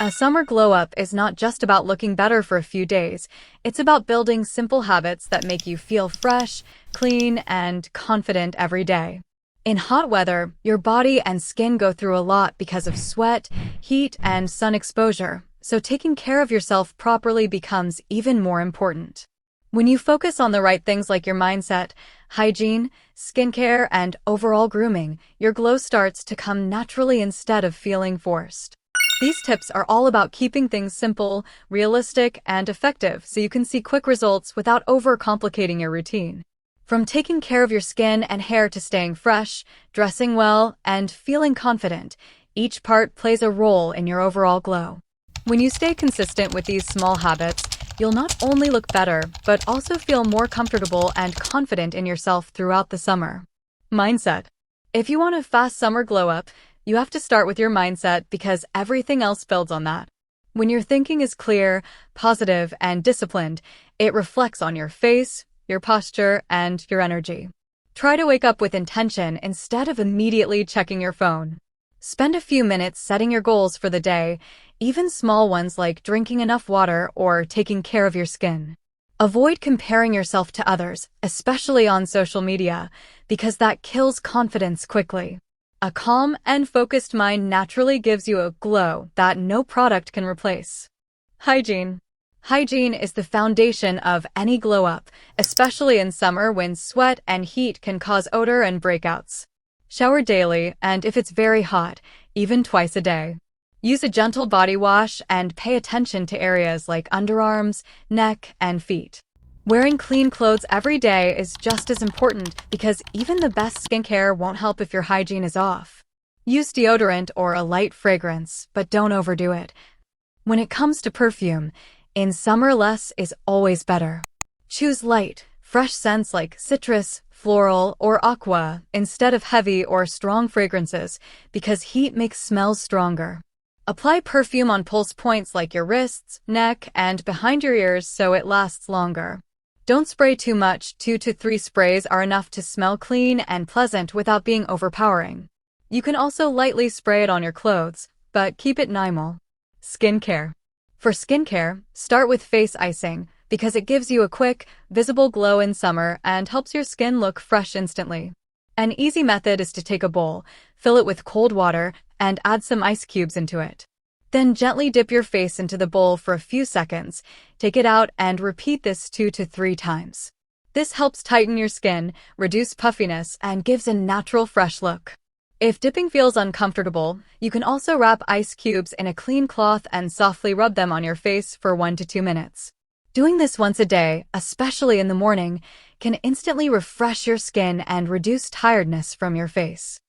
A summer glow up is not just about looking better for a few days. It's about building simple habits that make you feel fresh, clean, and confident every day. In hot weather, your body and skin go through a lot because of sweat, heat, and sun exposure, so taking care of yourself properly becomes even more important. When you focus on the right things like your mindset, hygiene, skincare, and overall grooming, your glow starts to come naturally instead of feeling forced. These tips are all about keeping things simple, realistic, and effective so you can see quick results without overcomplicating your routine. From taking care of your skin and hair to staying fresh, dressing well, and feeling confident, each part plays a role in your overall glow. When you stay consistent with these small habits, you'll not only look better, but also feel more comfortable and confident in yourself throughout the summer. Mindset. If you want a fast summer glow up, you have to start with your mindset because everything else builds on that. When your thinking is clear, positive, and disciplined, it reflects on your face, your posture, and your energy. Try to wake up with intention instead of immediately checking your phone. Spend a few minutes setting your goals for the day, even small ones like drinking enough water or taking care of your skin. Avoid comparing yourself to others, especially on social media, because that kills confidence quickly. A calm and focused mind naturally gives you a glow that no product can replace. Hygiene. Hygiene is the foundation of any glow up, especially in summer when sweat and heat can cause odor and breakouts. Shower daily, and if it's very hot, even twice a day. Use a gentle body wash and pay attention to areas like underarms, neck, and feet. Wearing clean clothes every day is just as important because even the best skincare won't help if your hygiene is off. Use deodorant or a light fragrance, but don't overdo it. When it comes to perfume, in summer less is always better. Choose light, fresh scents like citrus, floral, or aqua instead of heavy or strong fragrances because heat makes smells stronger. Apply perfume on pulse points like your wrists, neck, and behind your ears so it lasts longer. Don't spray too much. 2 to 3 sprays are enough to smell clean and pleasant without being overpowering. You can also lightly spray it on your clothes, but keep it minimal. Skincare. For skincare, start with face icing because it gives you a quick, visible glow in summer and helps your skin look fresh instantly. An easy method is to take a bowl, fill it with cold water, and add some ice cubes into it. Then gently dip your face into the bowl for a few seconds, take it out, and repeat this 2 to 3 times. This helps tighten your skin, reduce puffiness, and gives a natural fresh look. If dipping feels uncomfortable, you can also wrap ice cubes in a clean cloth and softly rub them on your face for 1 to 2 minutes. Doing this once a day, especially in the morning, can instantly refresh your skin and reduce tiredness from your face.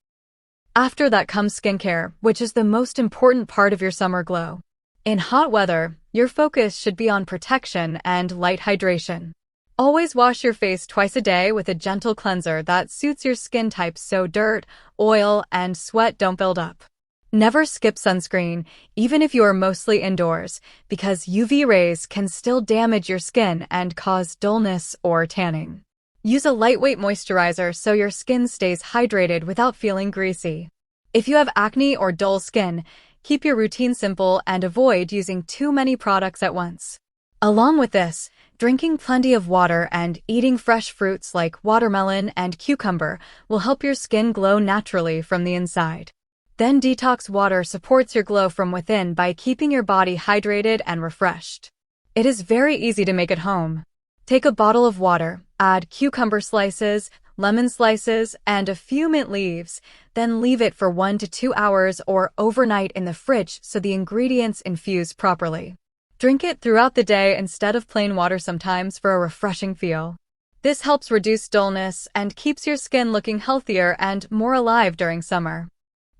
After that comes skincare, which is the most important part of your summer glow. In hot weather, your focus should be on protection and light hydration. Always wash your face twice a day with a gentle cleanser that suits your skin type so dirt, oil, and sweat don't build up. Never skip sunscreen, even if you are mostly indoors, because UV rays can still damage your skin and cause dullness or tanning. Use a lightweight moisturizer so your skin stays hydrated without feeling greasy. If you have acne or dull skin, keep your routine simple and avoid using too many products at once. Along with this, drinking plenty of water and eating fresh fruits like watermelon and cucumber will help your skin glow naturally from the inside. Then detox water supports your glow from within by keeping your body hydrated and refreshed. It is very easy to make at home. Take a bottle of water, add cucumber slices, lemon slices, and a few mint leaves, then leave it for 1 to 2 hours or overnight in the fridge so the ingredients infuse properly. Drink it throughout the day instead of plain water sometimes for a refreshing feel. This helps reduce dullness and keeps your skin looking healthier and more alive during summer.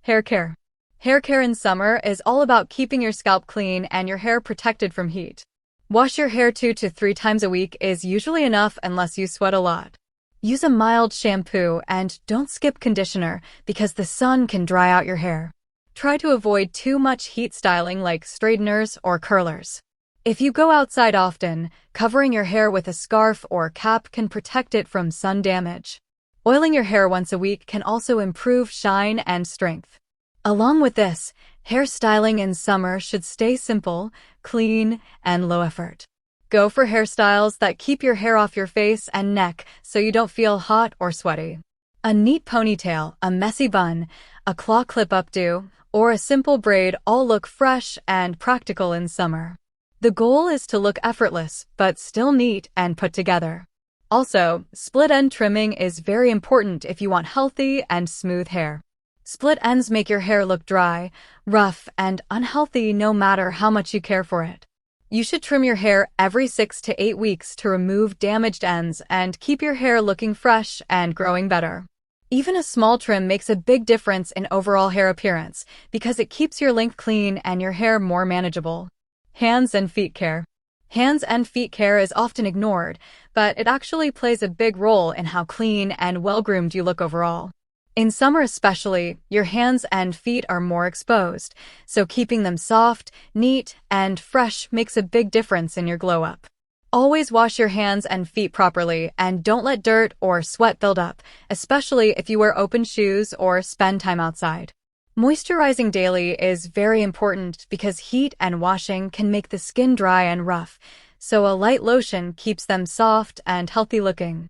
Hair care. Hair care in summer is all about keeping your scalp clean and your hair protected from heat. Wash your hair 2 to 3 times a week is usually enough unless you sweat a lot. Use a mild shampoo and don't skip conditioner because the sun can dry out your hair. Try to avoid too much heat styling like straighteners or curlers. If you go outside often, covering your hair with a scarf or cap can protect it from sun damage. Oiling your hair once a week can also improve shine and strength. Along with this, hairstyling in summer should stay simple, clean, and low effort. Go for hairstyles that keep your hair off your face and neck so you don't feel hot or sweaty. A neat ponytail, a messy bun, a claw clip updo, or a simple braid all look fresh and practical in summer. The goal is to look effortless, but still neat and put together. Also, split-end trimming is very important if you want healthy and smooth hair. Split ends make your hair look dry, rough, and unhealthy no matter how much you care for it. You should trim your hair every 6 to 8 weeks to remove damaged ends and keep your hair looking fresh and growing better. Even a small trim makes a big difference in overall hair appearance because it keeps your length clean and your hair more manageable. Hands and feet care. Hands and feet care is often ignored, but it actually plays a big role in how clean and well-groomed you look overall. In summer especially, your hands and feet are more exposed, so keeping them soft, neat, and fresh makes a big difference in your glow up. Always wash your hands and feet properly and don't let dirt or sweat build up, especially if you wear open shoes or spend time outside. Moisturizing daily is very important because heat and washing can make the skin dry and rough, so a light lotion keeps them soft and healthy looking.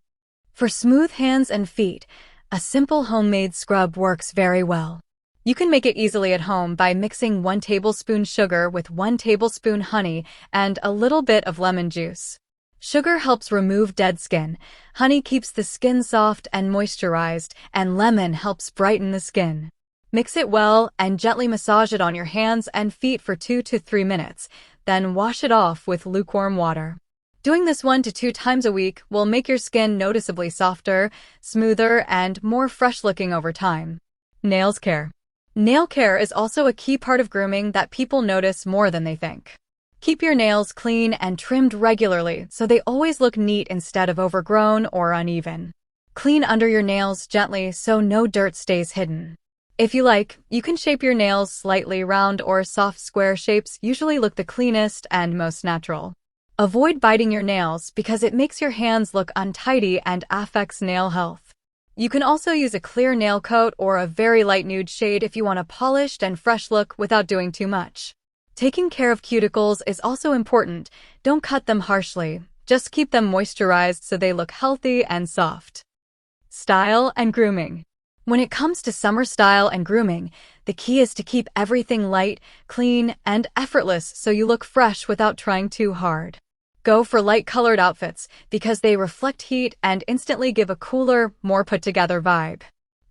For smooth hands and feet, a simple homemade scrub works very well. You can make it easily at home by mixing 1 tablespoon sugar with 1 tablespoon honey and a little bit of lemon juice. Sugar helps remove dead skin, honey keeps the skin soft and moisturized, and lemon helps brighten the skin. Mix it well and gently massage it on your hands and feet for 2 to 3 minutes, then wash it off with lukewarm water. Doing this 1 to 2 times a week will make your skin noticeably softer, smoother, and more fresh-looking over time. Nails care. Nail care is also a key part of grooming that people notice more than they think. Keep your nails clean and trimmed regularly so they always look neat instead of overgrown or uneven. Clean under your nails gently so no dirt stays hidden. If you like, you can shape your nails slightly round or soft square shapes usually look the cleanest and most natural. Avoid biting your nails because it makes your hands look untidy and affects nail health. You can also use a clear nail coat or a very light nude shade if you want a polished and fresh look without doing too much. Taking care of cuticles is also important. Don't cut them harshly. Just keep them moisturized so they look healthy and soft. Style and grooming. When it comes to summer style and grooming, the key is to keep everything light, clean, and effortless so you look fresh without trying too hard. Go for light-colored outfits because they reflect heat and instantly give a cooler, more put-together vibe.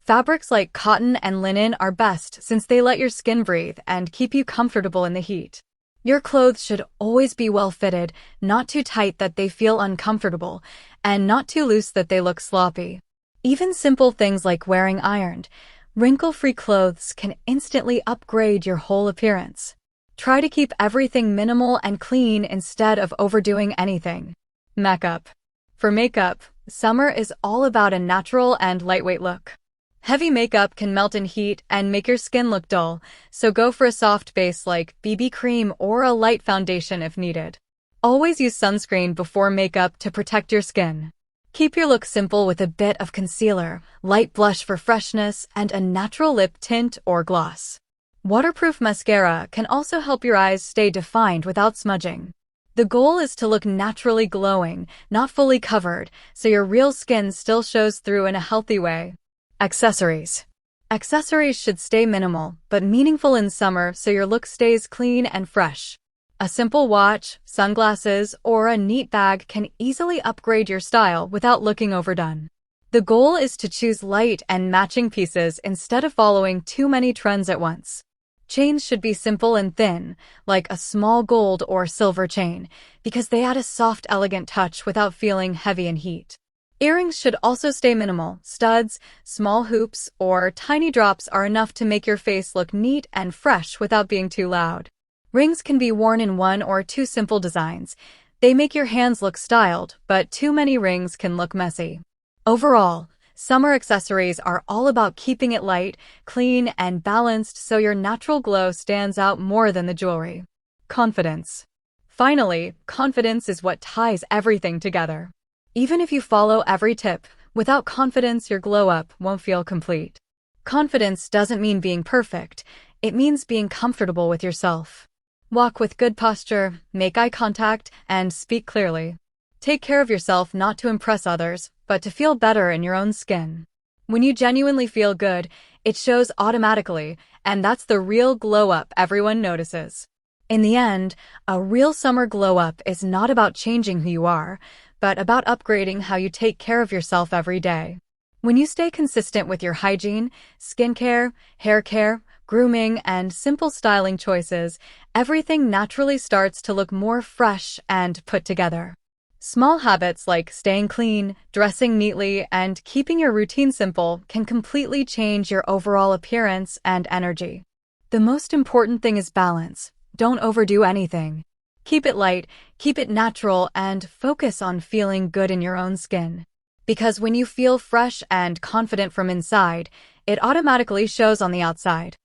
Fabrics like cotton and linen are best since they let your skin breathe and keep you comfortable in the heat. Your clothes should always be well-fitted, not too tight that they feel uncomfortable, and not too loose that they look sloppy. Even simple things like wearing ironed, wrinkle-free clothes can instantly upgrade your whole appearance. Try to keep everything minimal and clean instead of overdoing anything. Makeup. For makeup, summer is all about a natural and lightweight look. Heavy makeup can melt in heat and make your skin look dull, so go for a soft base like BB cream or a light foundation if needed. Always use sunscreen before makeup to protect your skin. Keep your look simple with a bit of concealer, light blush for freshness, and a natural lip tint or gloss. Waterproof mascara can also help your eyes stay defined without smudging. The goal is to look naturally glowing, not fully covered, so your real skin still shows through in a healthy way. Accessories. Accessories should stay minimal, but meaningful in summer so your look stays clean and fresh. A simple watch, sunglasses, or a neat bag can easily upgrade your style without looking overdone. The goal is to choose light and matching pieces instead of following too many trends at once. Chains should be simple and thin, like a small gold or silver chain, because they add a soft, elegant touch without feeling heavy in heat. Earrings should also stay minimal. Studs, small hoops, or tiny drops are enough to make your face look neat and fresh without being too loud. Rings can be worn in 1 or 2 simple designs. They make your hands look styled, but too many rings can look messy. Overall, summer accessories are all about keeping it light, clean, and balanced so your natural glow stands out more than the jewelry. Confidence. Finally, confidence is what ties everything together. Even if you follow every tip, without confidence your glow up won't feel complete. Confidence doesn't mean being perfect. It means being comfortable with yourself. Walk with good posture, make eye contact, and speak clearly. Take care of yourself not to impress others, but to feel better in your own skin. When you genuinely feel good, it shows automatically, and that's the real glow up everyone notices. In the end, a real summer glow up is not about changing who you are, but about upgrading how you take care of yourself every day. When you stay consistent with your hygiene, skincare, hair care, grooming, and simple styling choices, everything naturally starts to look more fresh and put together. Small habits like staying clean, dressing neatly, and keeping your routine simple can completely change your overall appearance and energy. The most important thing is balance. Don't overdo anything. Keep it light, keep it natural, and focus on feeling good in your own skin. Because when you feel fresh and confident from inside, it automatically shows on the outside.